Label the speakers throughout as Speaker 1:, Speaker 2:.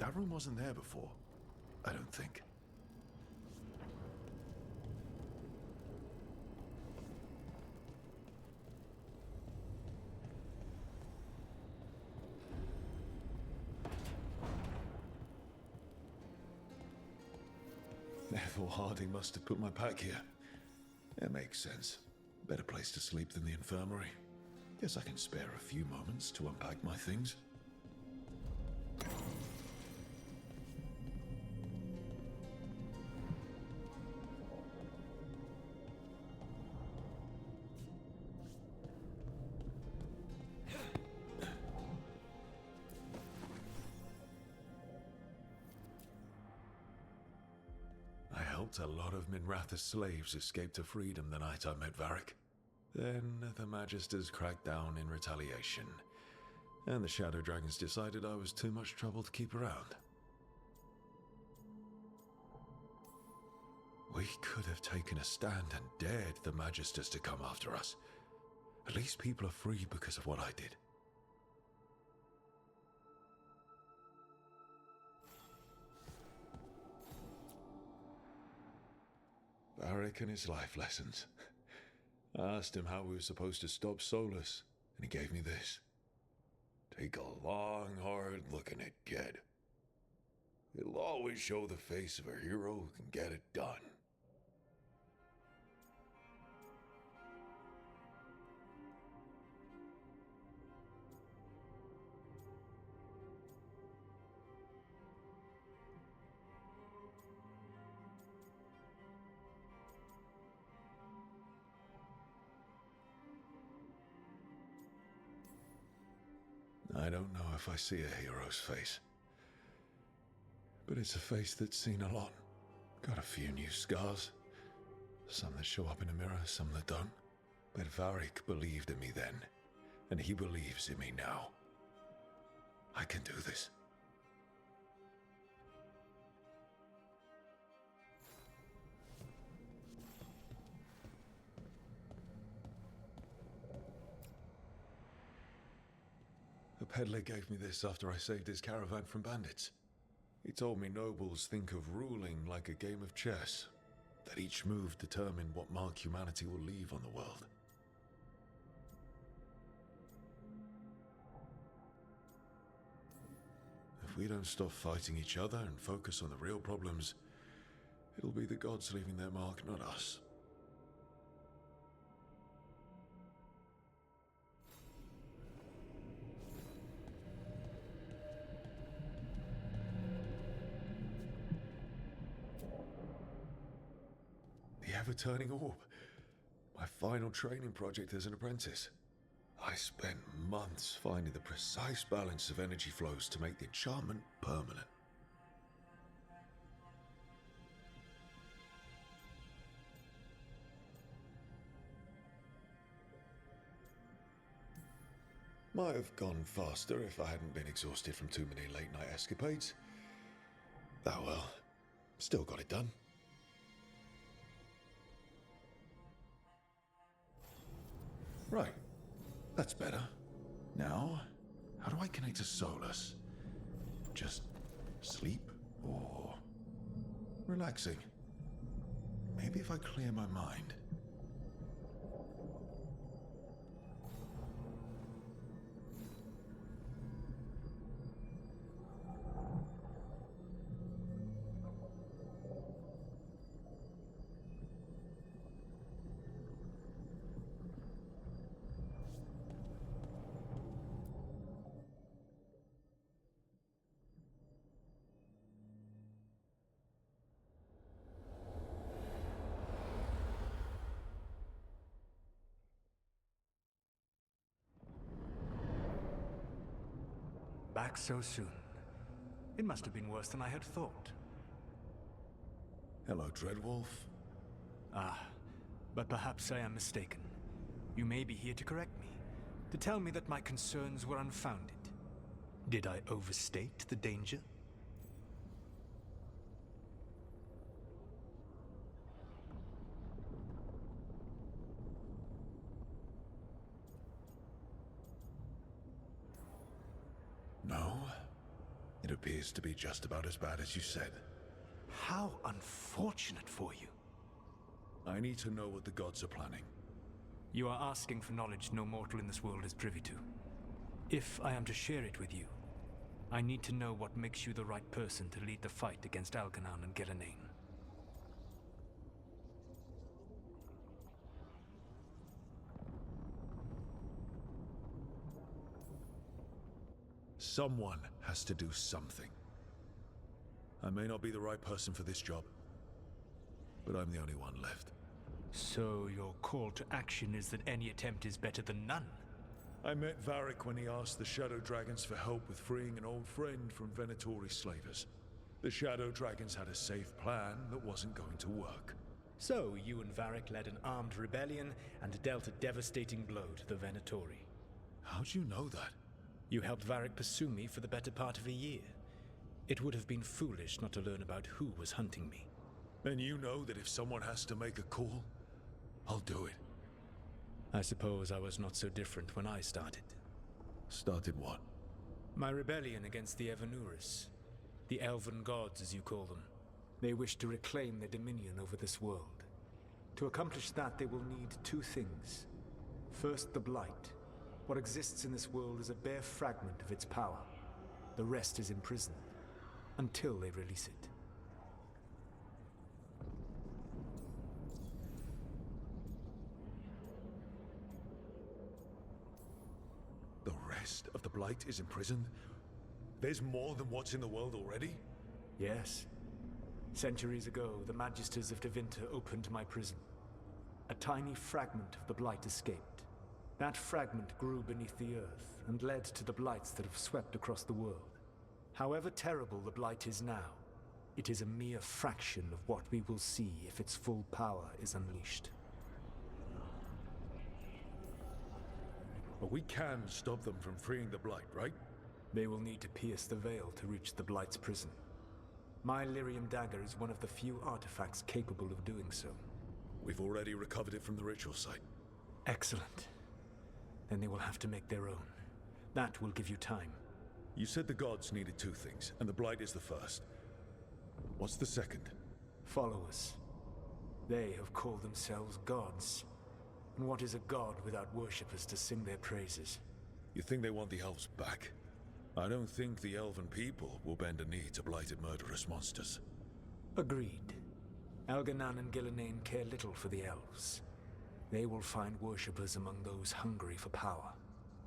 Speaker 1: That room wasn't there before. I don't think. Therefore, Harding must have put my pack here. It makes sense. Better place to sleep than the infirmary. Guess I can spare a few moments to unpack my things. I helped a lot of Minratha's slaves escape to freedom the night I met Varric. Then the Magisters cracked down in retaliation, and the Shadow Dragons decided I was too much trouble to keep around. We could have taken a stand and dared the Magisters to come after us. At least people are free because of what I did. Varric and his life lessons. I asked him how we were supposed to stop Solus, and he gave me this. Take a long, hard look in it, kid. It'll always show the face of a hero who can get it done. I don't know if I see a hero's face, but it's a face that's seen a lot. Got a few new scars. Some that show up in a mirror, some that don't. But Varric believed in me then, and he believes in me now. I can do this. A peddler gave me this after I saved his caravan from bandits. He told me nobles think of ruling like a game of chess, that each move determined what mark humanity will leave on the world. If we don't stop fighting each other and focus on the real problems, it'll be the gods leaving their mark, not us. The ever-turning orb. My final training project as an apprentice. I spent months finding the precise balance of energy flows to make the enchantment permanent. Might have gone faster if I hadn't been exhausted from too many late-night escapades. Oh well, still got it done. Right, that's better. Now, how do I connect to Solus? Just sleep or relaxing? Maybe if I clear my mind.
Speaker 2: Back so soon. It must have been worse than I had thought.
Speaker 1: Hello, Dreadwolf.
Speaker 2: Ah, but perhaps I am mistaken. You may be here to correct me, to tell me that my concerns were unfounded. Did I overstate the danger?
Speaker 1: No. It appears to be just about as bad as you said.
Speaker 2: How unfortunate for you.
Speaker 1: I need to know what the gods are planning.
Speaker 2: You are asking for knowledge no mortal in this world is privy to. If I am to share it with you, I need to know what makes you the right person to lead the fight against Algernon and Gillenane.
Speaker 1: Someone has to do something. I may not be the right person for this job, but I'm the only one left.
Speaker 2: So your call to action is that any attempt is better than none?
Speaker 1: I met Varric when he asked the Shadow Dragons for help with freeing an old friend from Venatori slavers. The Shadow Dragons had a safe plan that wasn't going to work.
Speaker 2: So you and Varric led an armed rebellion and dealt a devastating blow to the Venatori.
Speaker 1: How'd you know that?
Speaker 2: You helped Varric pursue me for the better part of a year. It would have been foolish not to learn about who was hunting me.
Speaker 1: Then you know that if someone has to make a call, I'll do it.
Speaker 2: I suppose I was not so different when I started.
Speaker 1: Started what?
Speaker 2: My rebellion against the Evanuris. The elven gods, as you call them. They wish to reclaim their dominion over this world. To accomplish that, they will need two things. First, the Blight. What exists in this world is a bare fragment of its power. The rest is imprisoned, until they release it.
Speaker 1: The rest of the Blight is imprisoned? There's more than what's in the world already?
Speaker 2: Yes. Centuries ago, the Magisters of Tevinter opened my prison. A tiny fragment of the Blight escaped. That fragment grew beneath the earth and led to the blights that have swept across the world. However terrible the Blight is now, it is a mere fraction of what we will see if its full power is unleashed.
Speaker 1: But we can stop them from freeing the Blight, right?
Speaker 2: They will need to pierce the veil to reach the Blight's prison. My Lyrium dagger is one of the few artifacts capable of doing so.
Speaker 1: We've already recovered it from the ritual site.
Speaker 2: Excellent. Then they will have to make their own. That will give you time.
Speaker 1: You said the gods needed two things, and the Blight is the first. What's the second?
Speaker 2: Followers. They have called themselves gods. And what is a god without worshippers to sing their praises?
Speaker 1: You think they want the elves back? I don't think the elven people will bend a knee to blighted murderous monsters.
Speaker 2: Agreed. Algernon and Gillenane care little for the elves. They will find worshippers among those hungry for power.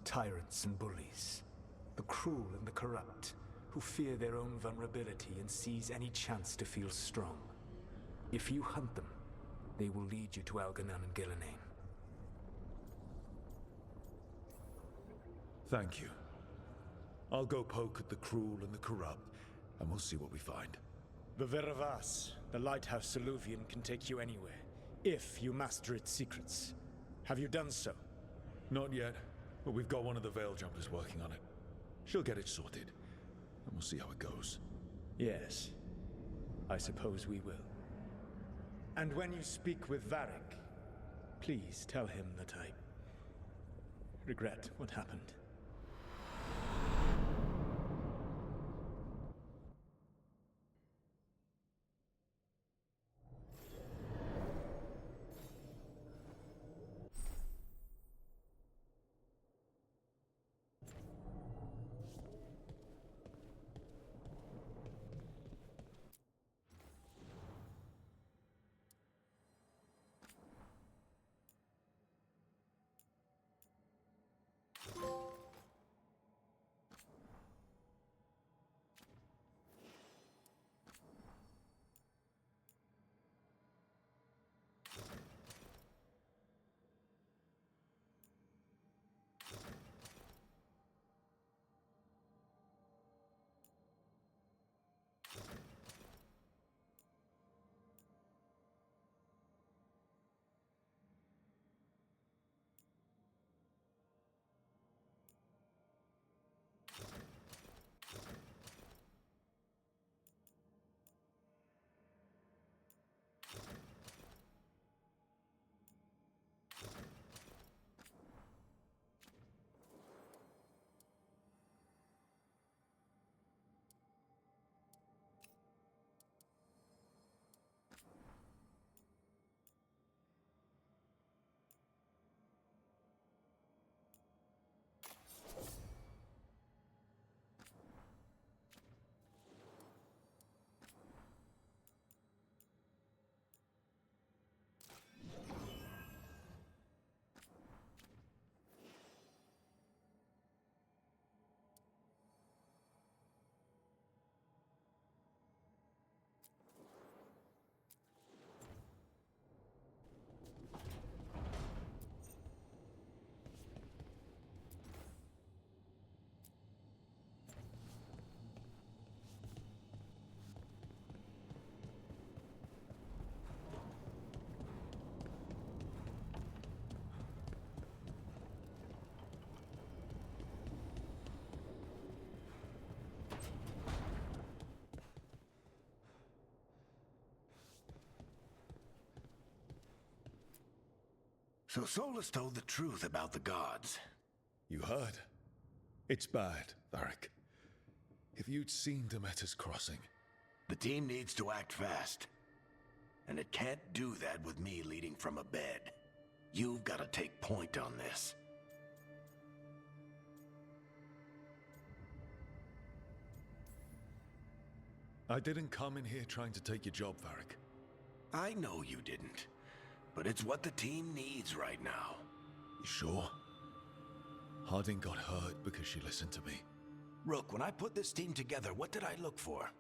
Speaker 2: Tyrants and bullies. The cruel and the corrupt, who fear their own vulnerability and seize any chance to feel strong. If you hunt them, they will lead you to Algernon and Gillenane.
Speaker 1: Thank you. I'll go poke at the cruel and the corrupt, and we'll see what we find.
Speaker 2: The Veravas, the lighthouse Soluvian, can take you anywhere, if you master its secrets. Have you done so?
Speaker 1: Not yet, but we've got one of the Veil Jumpers working on it. She'll get it sorted, and we'll see how it goes.
Speaker 2: Yes, I suppose we will. And when you speak with Varric, please tell him that I regret what happened.
Speaker 3: So Solus told the truth about the gods.
Speaker 1: You heard? It's bad, Varric. If you'd seen Demeter's crossing...
Speaker 3: The team needs to act fast. And it can't do that with me leading from a bed. You've got to take point on this.
Speaker 1: I didn't come in here trying to take your job, Varric.
Speaker 3: I know you didn't. But it's what the team needs right now.
Speaker 1: You sure? Harding got hurt because she listened to me.
Speaker 3: Rook, when I put this team together, what did I look for?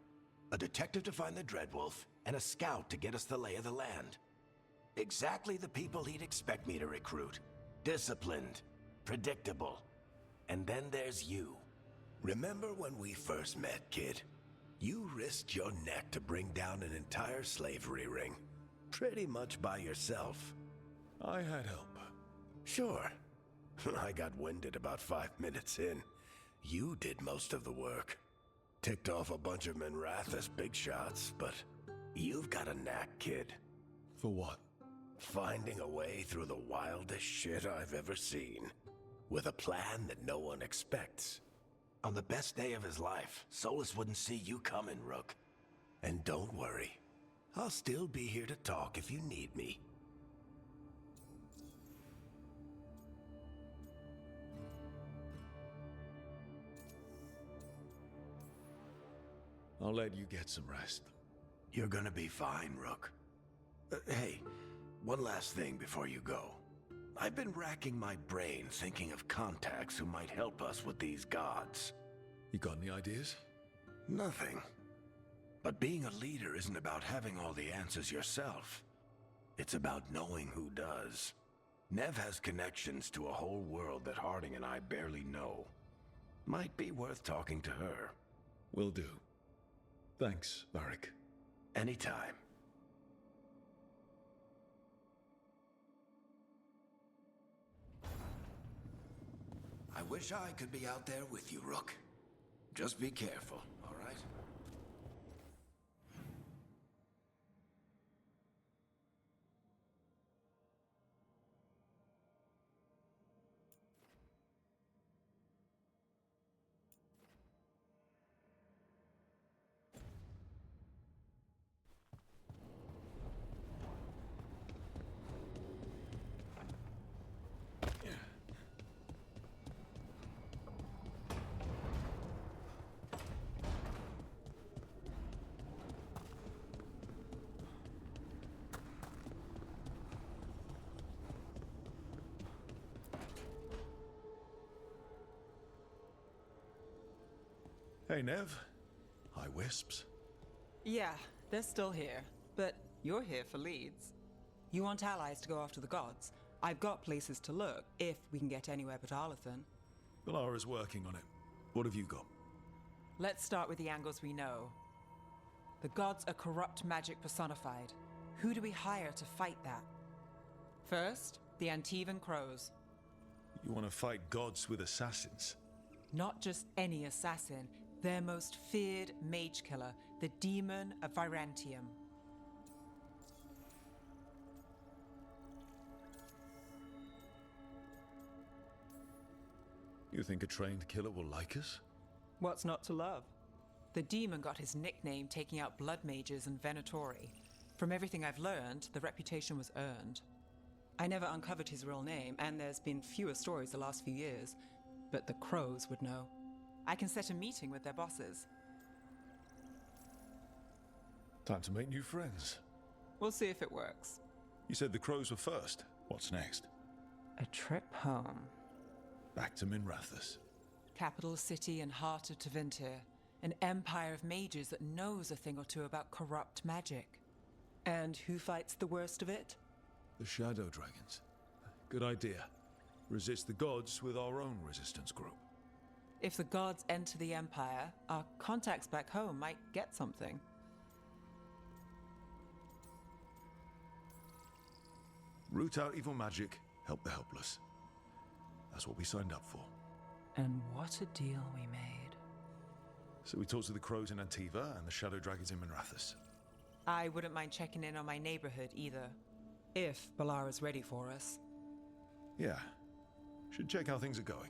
Speaker 3: A detective to find the Dreadwolf, and a scout to get us the lay of the land. Exactly the people he'd expect me to recruit. Disciplined, predictable. And then there's you. Remember when we first met, kid? You risked your neck to bring down an entire slavery ring. Pretty much by yourself.
Speaker 1: I had help.
Speaker 3: Sure. I got winded about 5 minutes in. You did most of the work. Ticked off a bunch of Minrathous big shots, but you've got a knack, kid.
Speaker 1: For what?
Speaker 3: Finding a way through the wildest shit I've ever seen. With a plan that no one expects. On the best day of his life, Solus wouldn't see you coming, Rook. And don't worry. I'll still be here to talk if you need me.
Speaker 1: I'll let you get some rest.
Speaker 3: You're gonna be fine, Rook. Hey, one last thing before you go. I've been racking my brain thinking of contacts who might help us with these gods.
Speaker 1: You got any ideas?
Speaker 3: Nothing. But being a leader isn't about having all the answers yourself. It's about knowing who does. Nev has connections to a whole world that Harding and I barely know. Might be worth talking to her.
Speaker 1: Will do. Thanks, Varric.
Speaker 3: Anytime. I wish I could be out there with you, Rook. Just be careful, all right?
Speaker 1: Hey, Nev. Hi, Wisps.
Speaker 4: Yeah, they're still here, but you're here for leads. You want allies to go after the gods? I've got places to look, if we can get anywhere but Arlathan.
Speaker 1: Valara's working on it. What have you got?
Speaker 4: Let's start with the angles we know. The gods are corrupt magic personified. Who do we hire to fight that? First, the Antivan crows.
Speaker 1: You want to fight gods with assassins?
Speaker 4: Not just any assassin, their most feared mage killer, the demon of Virantium.
Speaker 1: You think a trained killer will like us?
Speaker 4: What's not to love? The demon got his nickname taking out blood mages and Venatori. From everything I've learned, the reputation was earned. I never uncovered his real name, and there's been fewer stories the last few years, but the crows would know. I can set a meeting with their bosses.
Speaker 1: Time to make new friends.
Speaker 4: We'll see if it works.
Speaker 1: You said the crows were first. What's next?
Speaker 4: A trip home.
Speaker 1: Back to Minrathous.
Speaker 4: Capital city and heart of Tevinter. An empire of mages that knows a thing or two about corrupt magic. And who fights the worst of it?
Speaker 1: The Shadow Dragons. Good idea. Resist the gods with our own resistance group.
Speaker 4: If the gods enter the empire, our contacts back home might get something.
Speaker 1: Root out evil magic, help the helpless. That's what we signed up for.
Speaker 4: And what a deal we made.
Speaker 1: So we talked to the crows in Antiva and the Shadow Dragons in Minrathous.
Speaker 4: I wouldn't mind checking in on my neighborhood either. If Balara's ready for us.
Speaker 1: Yeah. Should check how things are going.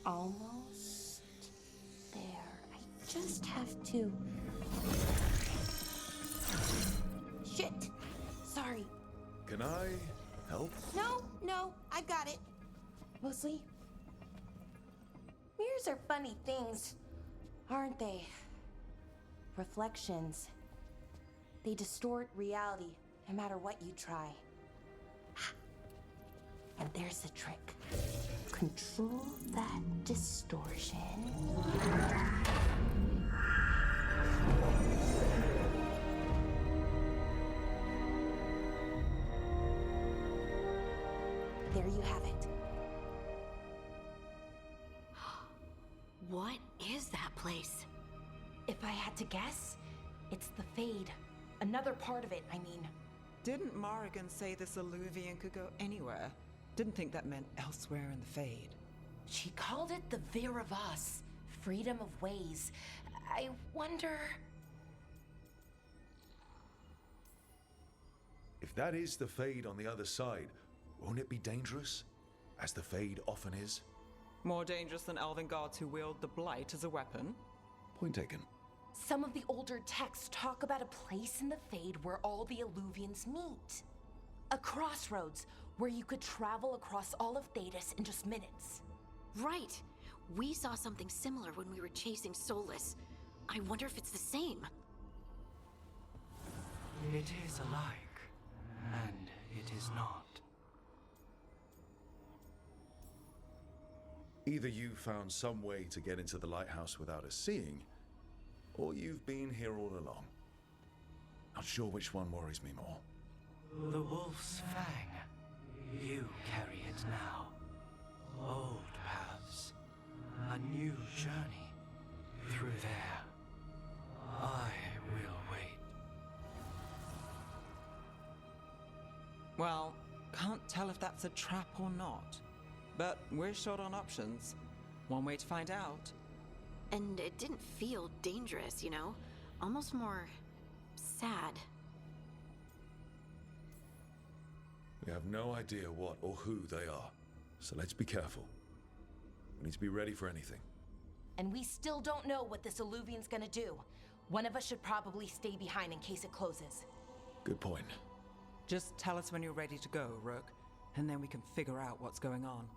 Speaker 5: Almost there. I just have to... Shit! Sorry.
Speaker 1: Can I help?
Speaker 5: No, I got it. Mostly, mirrors are funny things, aren't they? Reflections. They distort reality, no matter what you try. And there's the trick. Control that distortion. There you have it.
Speaker 6: What is that place?
Speaker 5: If I had to guess, it's the Fade. Another part of it, I mean.
Speaker 4: Didn't Morrigan say this Illuvian could go anywhere? Didn't think that meant elsewhere in the Fade.
Speaker 5: She called it the Vir of Us, freedom of ways. I wonder...
Speaker 1: If that is the Fade on the other side, won't it be dangerous? As the Fade often is?
Speaker 4: More dangerous than elven gods who wield the Blight as a weapon?
Speaker 1: Point taken.
Speaker 5: Some of the older texts talk about a place in the Fade where all the Illuvians meet. A crossroads where you could travel across all of Thedas in just minutes.
Speaker 6: Right. We saw something similar when we were chasing Soulless. I wonder if it's the same.
Speaker 7: It is alike, and it is not.
Speaker 1: Either you found some way to get into the lighthouse without us seeing, or you've been here all along. Not sure which one worries me more.
Speaker 7: The wolf's fang. You carry it now. Old paths. A new journey. Through there. I will wait.
Speaker 4: Well, can't tell if that's a trap or not. But we're short on options. One way to find out.
Speaker 6: And it didn't feel dangerous, you know? Almost more... sad.
Speaker 1: We have no idea what or who they are, so let's be careful. We need to be ready for anything.
Speaker 5: And we still don't know what this Illuvian's gonna do. One of us should probably stay behind in case it closes.
Speaker 1: Good point.
Speaker 4: Just tell us when you're ready to go, Rook, and then we can figure out what's going on.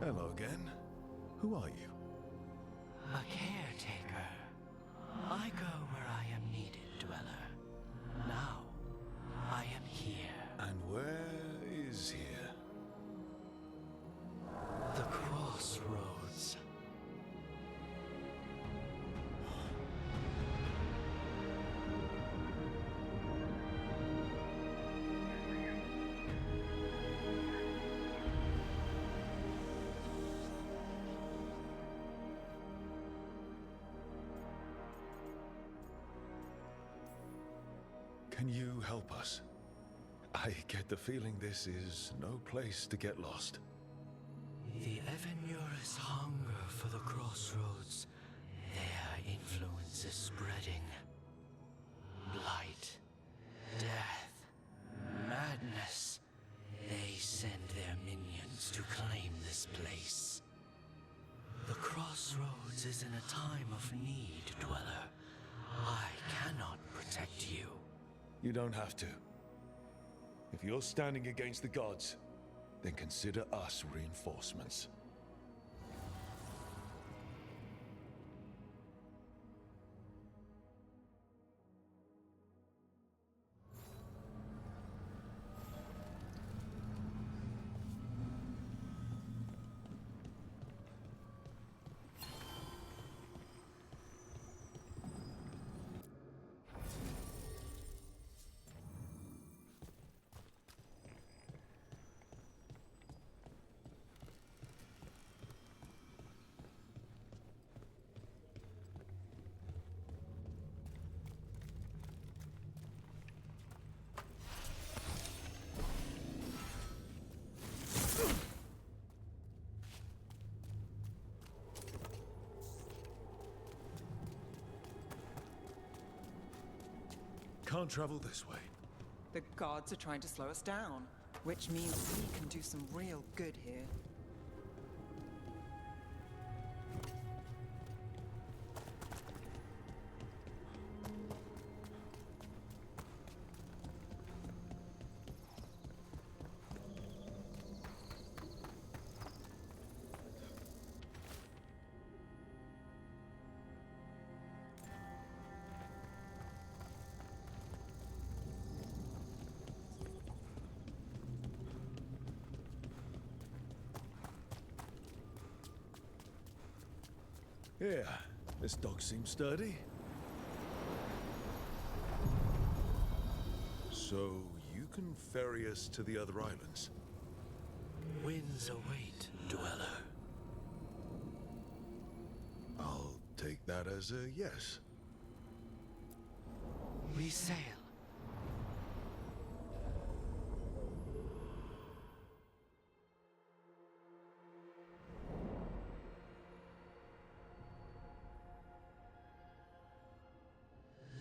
Speaker 1: Hello again. Who are you?
Speaker 7: A caretaker. I go where I am needed, dweller. Now, I am here.
Speaker 1: And where is here?
Speaker 7: The crossroads.
Speaker 1: Can you help us? I get the feeling this is no place to get lost.
Speaker 7: The Evanurus hunger for the crossroads. Their influence is spreading. Blight, death, madness. They send their minions to claim this place. The crossroads is in a time of need, dweller. I cannot protect you.
Speaker 1: You don't have to. If you're standing against the gods, then consider us reinforcements. Can't travel this way.
Speaker 4: The gods are trying to slow us down, which means we can do some real good here.
Speaker 1: Yeah, this dog seems sturdy. So, you can ferry us to the other islands?
Speaker 7: Winds await, dweller.
Speaker 1: I'll take that as a yes.
Speaker 7: We sail.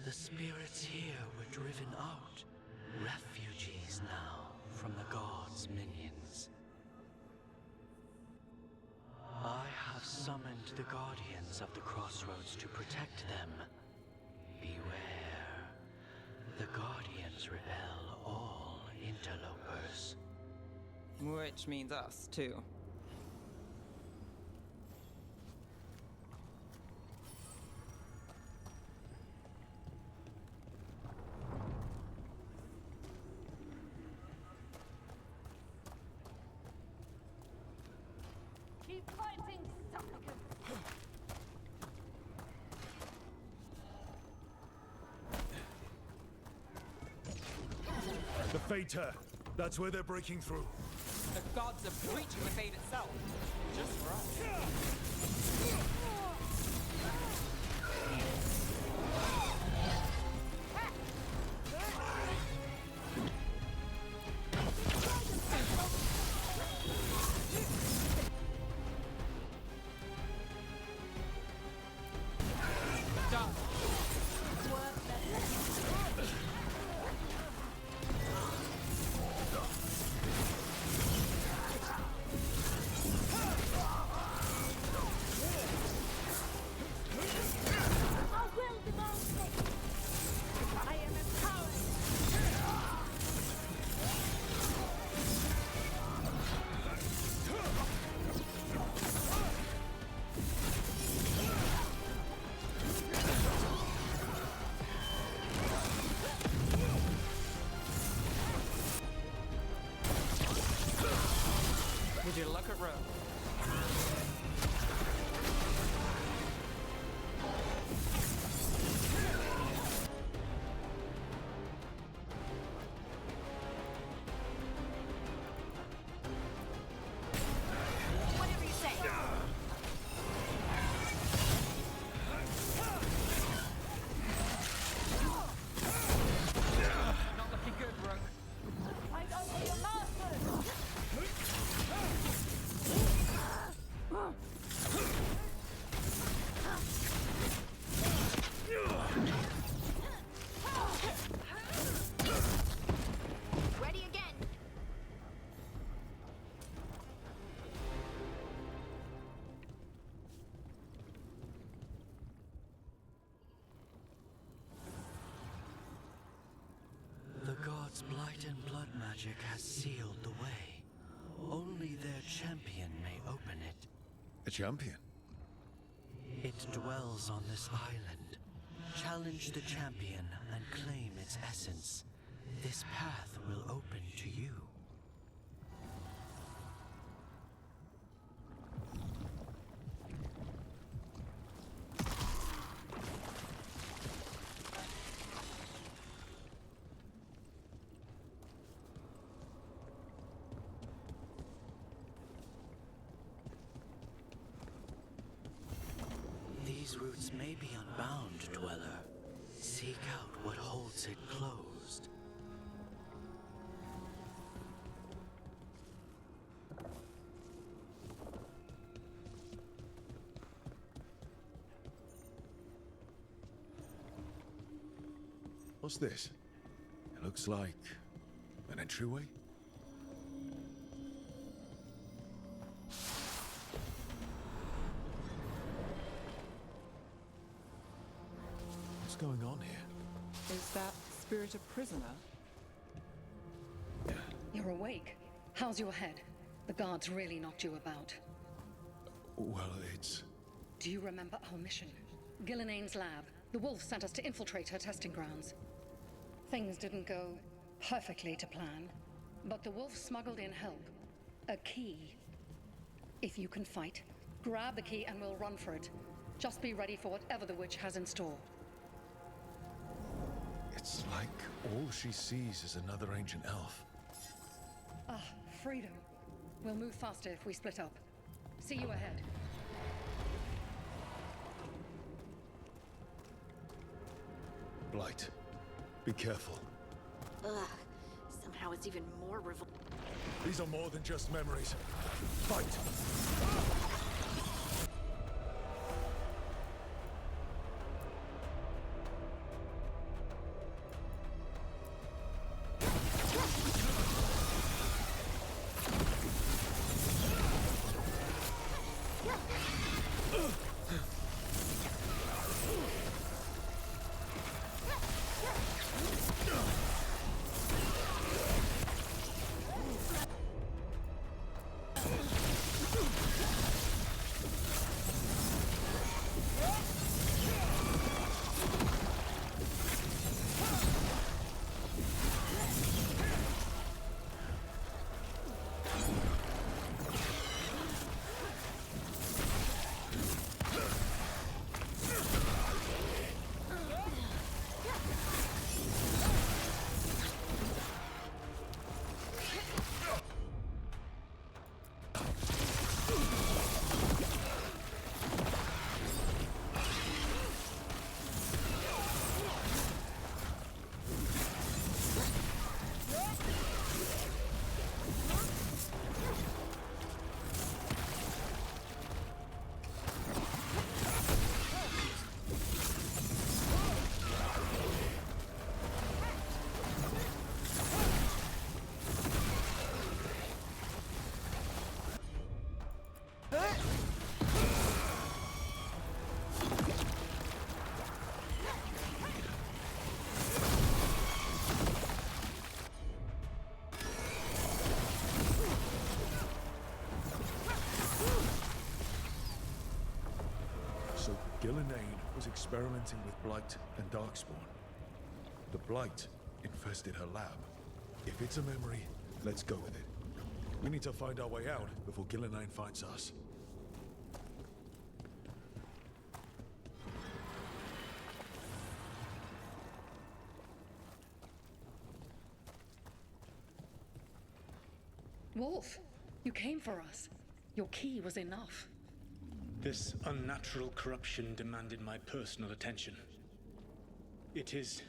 Speaker 7: The spirits here were driven out, refugees now from the gods' minions. I have summoned the guardians of the crossroads to protect them. Beware. The guardians repel all interlopers.
Speaker 4: Which means us, too.
Speaker 8: Keep fighting, supplicant!
Speaker 1: The Fater! That's where they're breaking through.
Speaker 4: The gods are breaching the fate itself. Just for us. Done.
Speaker 7: Blight and blood magic has sealed the way. Only their champion may open it.
Speaker 1: A champion?
Speaker 7: It dwells on this island. Challenge the champion and claim its essence. This path will open to you. These roots may be unbound, Dweller. Seek out what holds it closed.
Speaker 1: What's this? It looks like an entryway. What's going on here?
Speaker 4: Is that spirit a prisoner?
Speaker 9: You're awake. How's your head? The guards really knocked you about.
Speaker 1: Well, it's...
Speaker 9: Do you remember our mission? Gillenane's lab. The wolf sent us to infiltrate her testing grounds. Things didn't go perfectly to plan, but the wolf smuggled in help. A key. If you can fight, grab the key and we'll run for it. Just be ready for whatever the witch has in store.
Speaker 1: It's like all she sees is another ancient elf.
Speaker 9: Ah, freedom. We'll move faster if we split up. See you ahead.
Speaker 1: Blight, be careful.
Speaker 6: Ugh. Somehow it's even more
Speaker 1: These are more than just memories. Fight! Gillenane was experimenting with Blight and Darkspawn. The Blight infested her lab. If it's a memory, let's go with it. We need to find our way out before Gillenane finds us.
Speaker 9: Wolf, you came for us. Your key was enough.
Speaker 2: This unnatural corruption demanded my personal attention. It is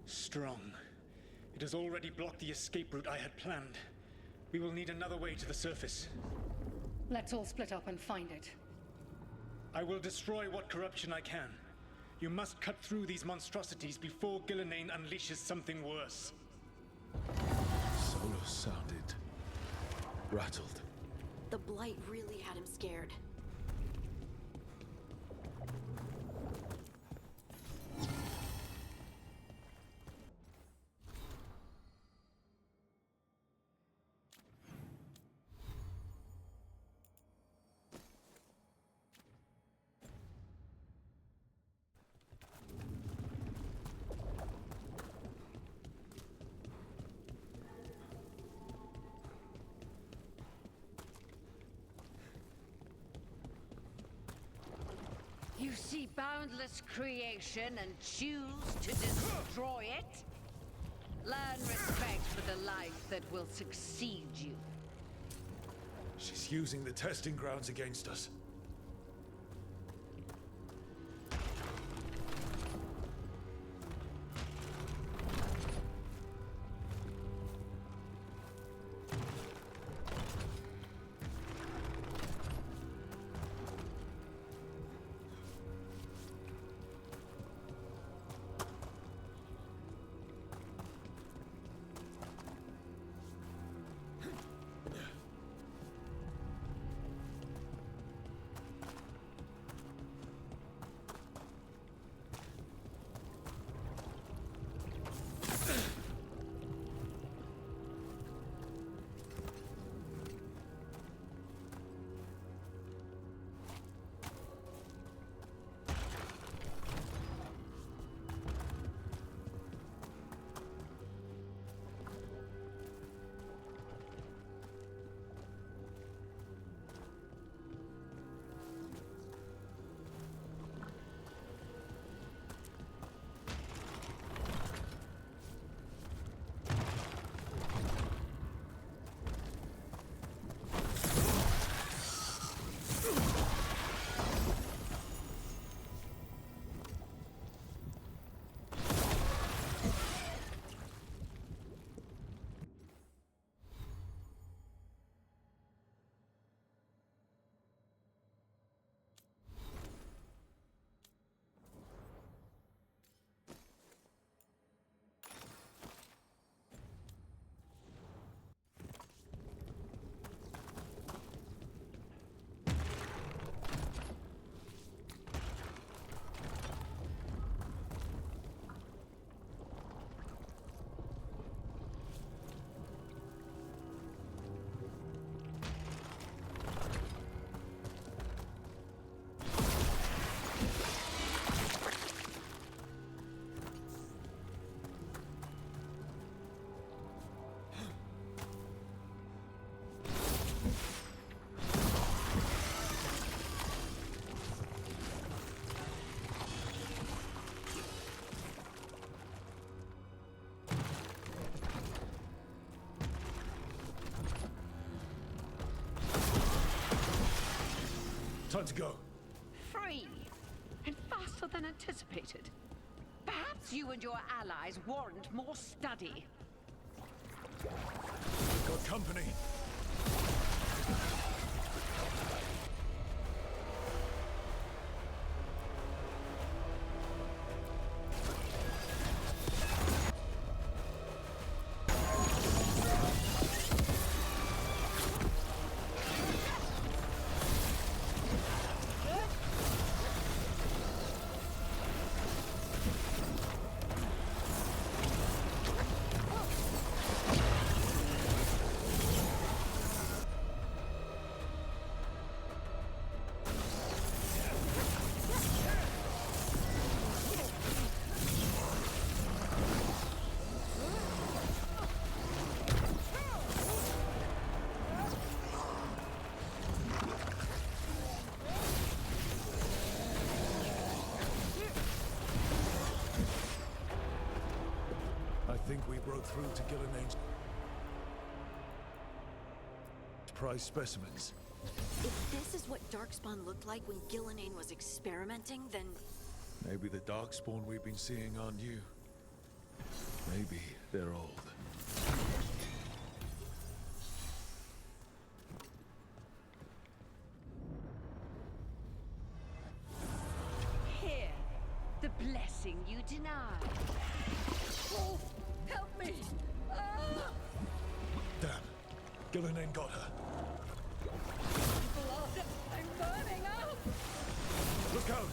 Speaker 2: strong. It has already blocked the escape route I had planned. We will need another way to the surface.
Speaker 9: Let's all split up and find it.
Speaker 2: I will destroy what corruption I can. You must cut through these monstrosities before Gillenane unleashes something worse.
Speaker 1: Solus sounded rattled.
Speaker 6: The Blight really had him scared.
Speaker 8: You see boundless creation and choose to destroy it? Learn respect for the life that will succeed you.
Speaker 1: She's using the testing grounds against us. Time to go.
Speaker 8: Free! And faster than anticipated. Perhaps you and your allies warrant more study.
Speaker 1: We've got company. I think we broke through to Gilline's prize specimens.
Speaker 6: If this is what Darkspawn looked like when Gillinane was experimenting, then...
Speaker 1: Maybe the Darkspawn we've been seeing aren't new. Maybe they're old.
Speaker 8: Here, the blessing you denied. Oh, help me! Ah!
Speaker 1: Damn. Gillinane got her.
Speaker 8: Blood! I'm burning up!
Speaker 1: Look out!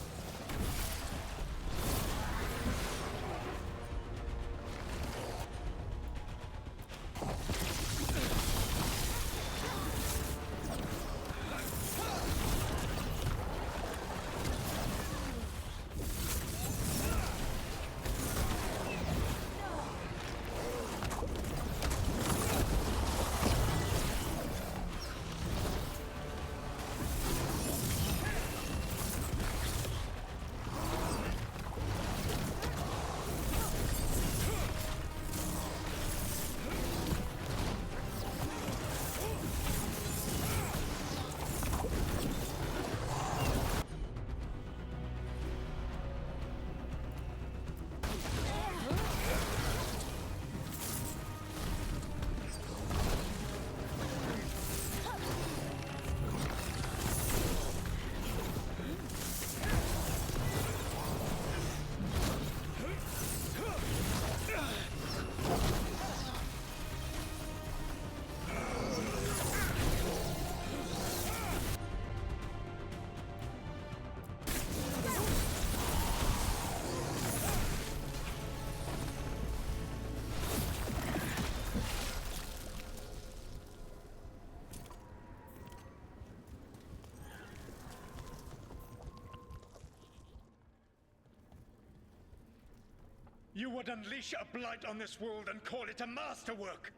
Speaker 10: You would unleash a blight on this world and call it a masterwork!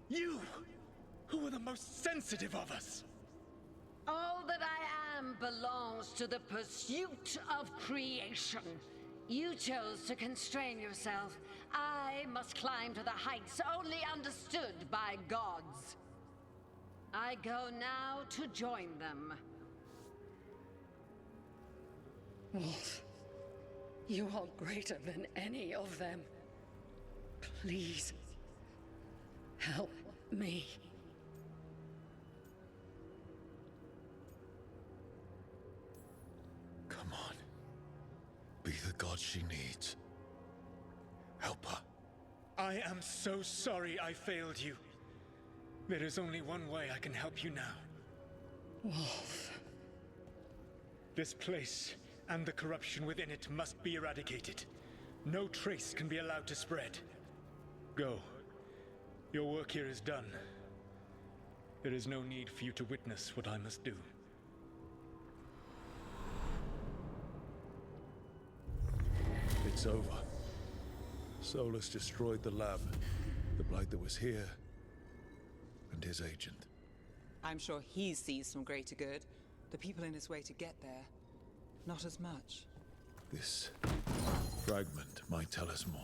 Speaker 10: You, who are the most sensitive of us!
Speaker 8: All that I am belongs to the pursuit of creation. You chose to constrain yourself. I must climb to the heights only understood by gods. I go now to join them.
Speaker 9: Wolf, you are greater than any of them. Please, help me.
Speaker 1: Come on. Be the god she needs. Help her.
Speaker 10: I am so sorry I failed you. There is only one way I can help you now.
Speaker 9: Wolf.
Speaker 10: This place and the corruption within it must be eradicated. No trace can be allowed to spread. Go. Your work here is done. There is no need for you to witness what I must do.
Speaker 1: It's over. Solus destroyed the lab, the blight that was here, and his agent.
Speaker 4: I'm sure he sees some greater good. The people in his way to get there, not as much.
Speaker 1: This fragment might tell us more.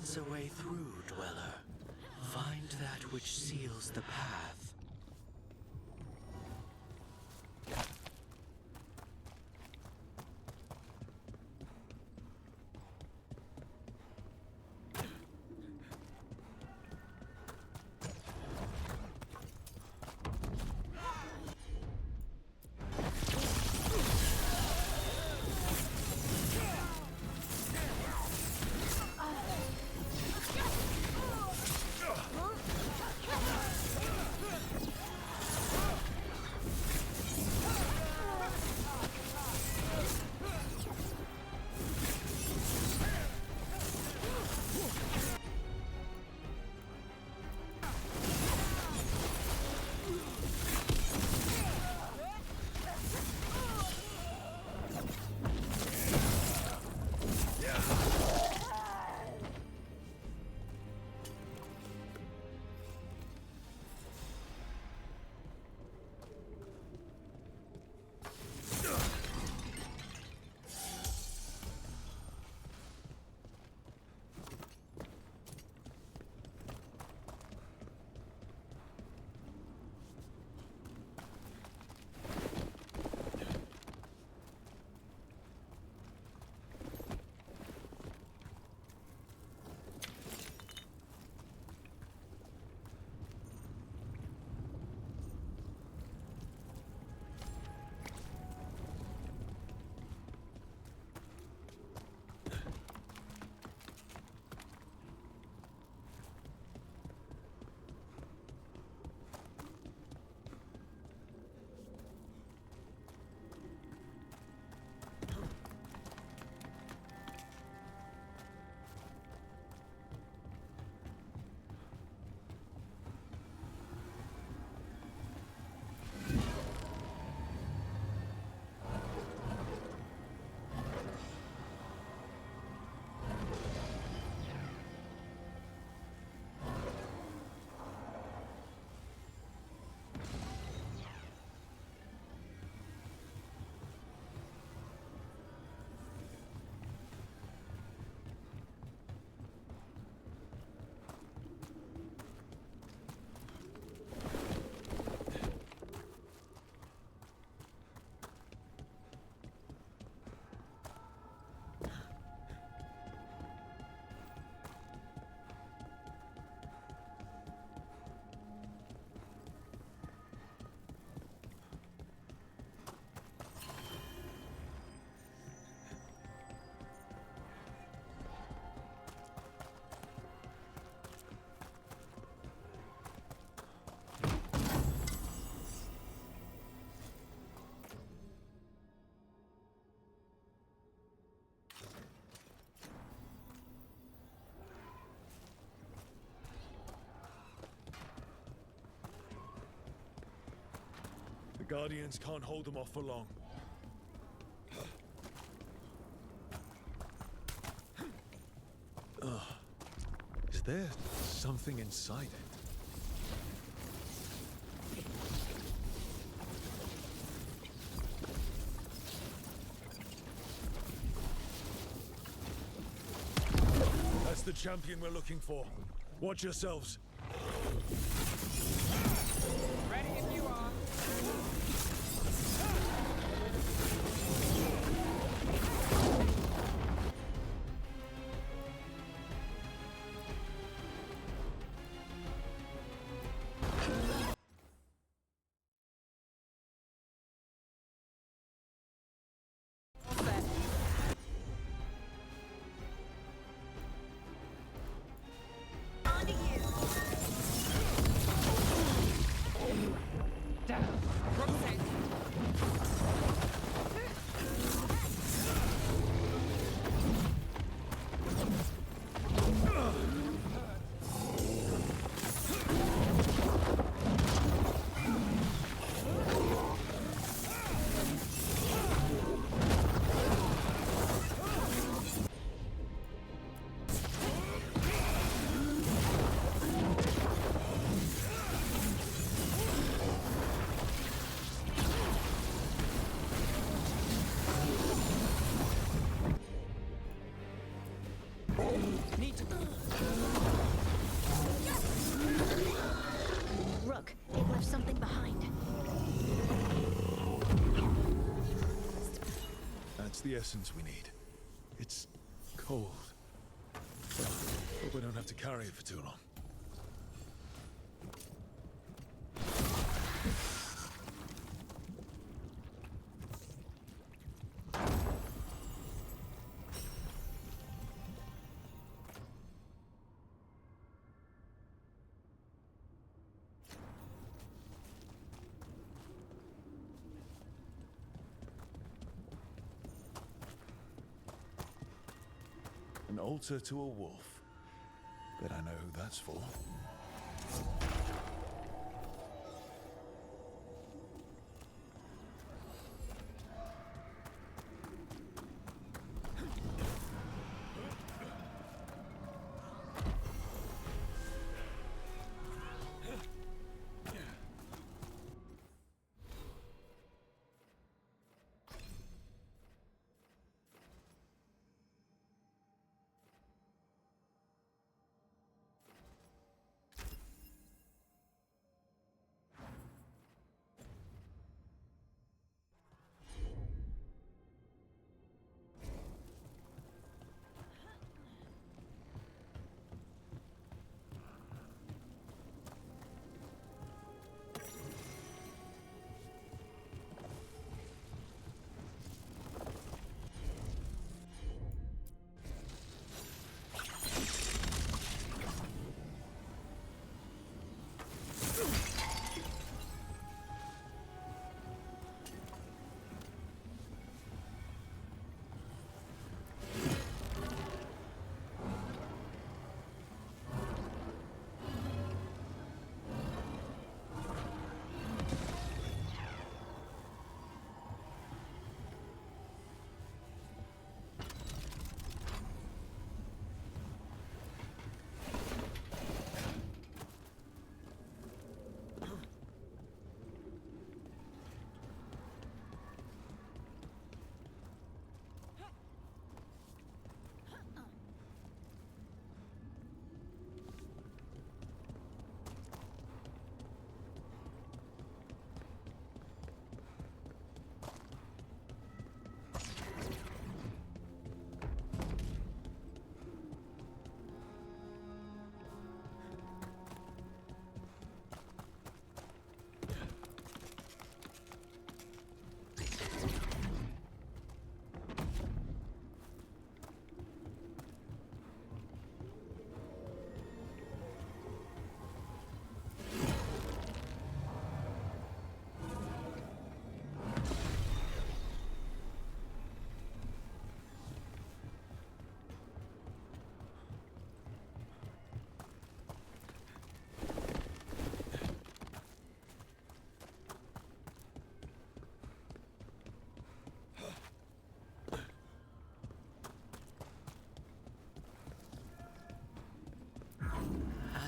Speaker 7: opens a way through, Dweller. Find that which seals the path.
Speaker 1: The Guardians can't hold them off for long. Is there something inside it? That's the champion we're looking for. Watch yourselves.
Speaker 11: Ready if you are.
Speaker 6: On to you.
Speaker 1: the essence we need. It's cold. Well, hope I don't have to carry it for too long. An altar to a wolf. Bet I know who that's for.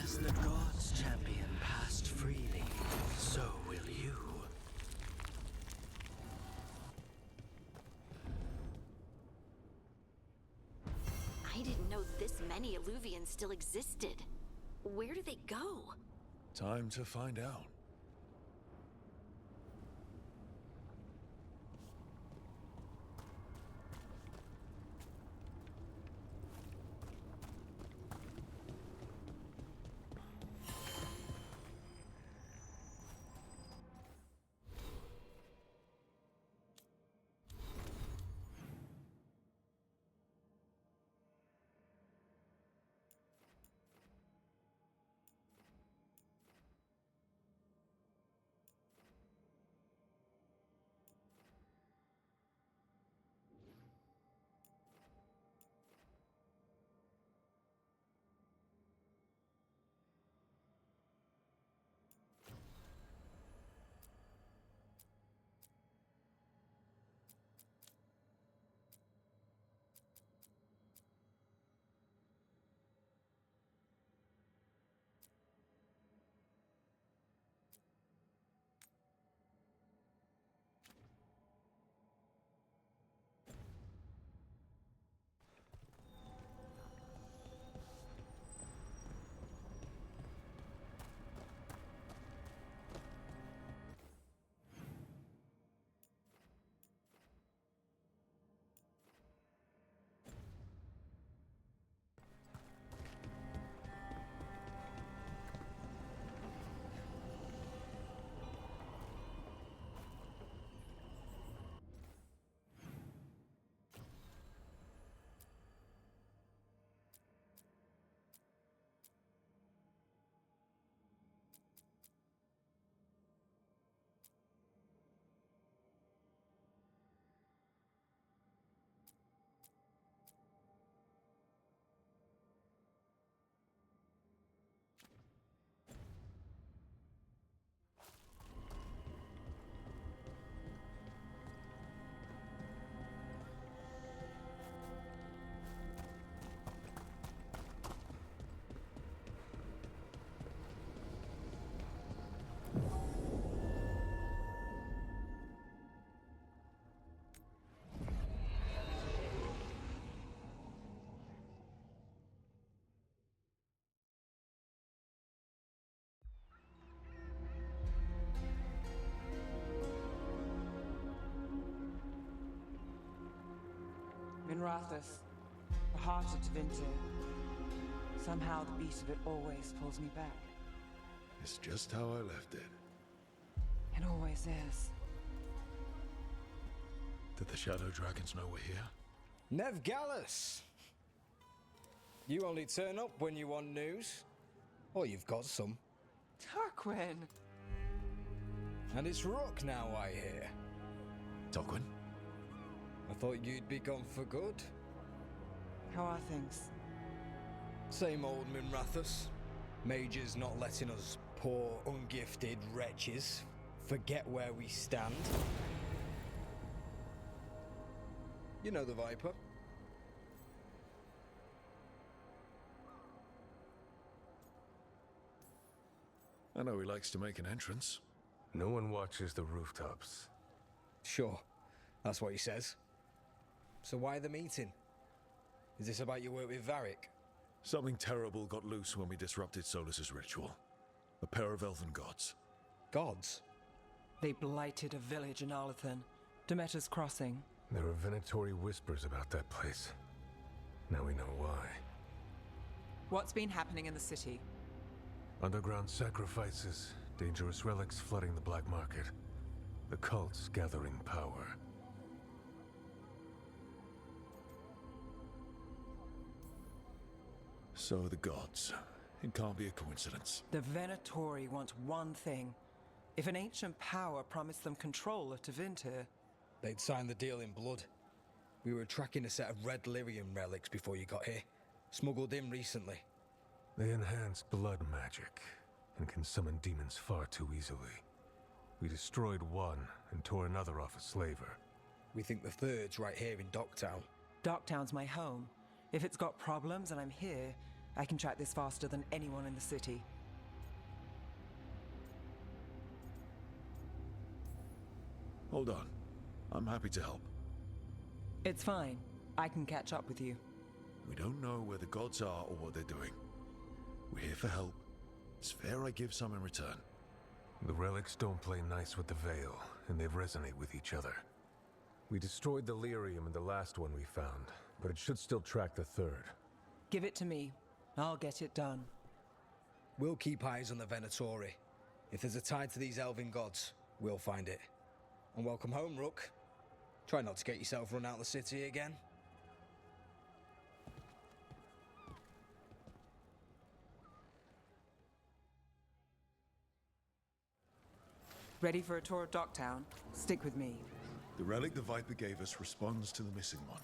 Speaker 7: As the gods' champion passed freely, so will you.
Speaker 6: I didn't know this many Illuvians still existed. Where do they go?
Speaker 1: Time to find out.
Speaker 4: Grathus, the heart of Divinity. Somehow the beat of it always pulls me back.
Speaker 1: It's just how I left it.
Speaker 4: It always is.
Speaker 1: Did the Shadow Dragons know we're here?
Speaker 12: Nev Gallus! You only turn up when you want news. Or you've got some.
Speaker 4: Tarquin!
Speaker 12: And it's Rook now, I hear.
Speaker 1: Tarquin?
Speaker 12: I thought you'd be gone for good.
Speaker 4: How are things?
Speaker 12: Same old Minrathus. Mages not letting us poor, ungifted wretches forget where we stand. You know the Viper.
Speaker 1: I know he likes to make an entrance.
Speaker 13: No one watches the rooftops.
Speaker 12: Sure, that's what he says. So why the meeting? Is this about your work with Varric?
Speaker 1: Something terrible got loose when we disrupted Solus's ritual. A pair of elven gods.
Speaker 12: Gods?
Speaker 4: They blighted a village in Arlathan, Demeter's Crossing.
Speaker 13: There are venatory whispers about that place. Now we know why.
Speaker 4: What's been happening in the city?
Speaker 13: Underground sacrifices, dangerous relics flooding the black market. The cults gathering power.
Speaker 1: So the gods. It can't be a coincidence.
Speaker 4: The Venatori want one thing. If an ancient power promised them control of Tevinter,
Speaker 12: they'd sign the deal in blood. We were tracking a set of red lyrium relics before you got here. Smuggled in recently.
Speaker 13: They enhance blood magic and can summon demons far too easily. We destroyed one and tore another off a slaver.
Speaker 12: We think the third's right here in Docktown.
Speaker 4: Docktown's my home. If it's got problems and I'm here, I can track this faster than anyone in the city.
Speaker 1: Hold on. I'm happy to help.
Speaker 4: It's fine. I can catch up with you.
Speaker 1: We don't know where the gods are or what they're doing. We're here for help. It's fair I give some in return.
Speaker 13: The relics don't play nice with the Veil, and they resonate with each other. We destroyed the lyrium in the last one we found, but it should still track the third.
Speaker 4: Give it to me. I'll get it done.
Speaker 12: We'll keep eyes on the Venatori. If there's a tie to these elven gods, we'll find it. And welcome home, Rook. Try not to get yourself run out of the city again.
Speaker 4: Ready for a tour of Docktown? Stick with me.
Speaker 1: The relic the Viper gave us responds to the missing one.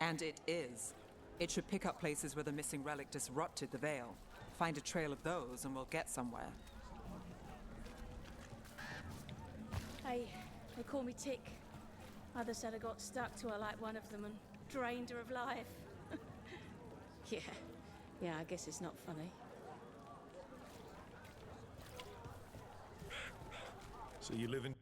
Speaker 4: And it is. It should pick up places where the missing relic disrupted the Veil. Find a trail of those and we'll get somewhere.
Speaker 14: Hey, they call me Tick. Others said I got stuck to her like one of them and drained her of life. Yeah, I guess it's not funny.
Speaker 1: So you live in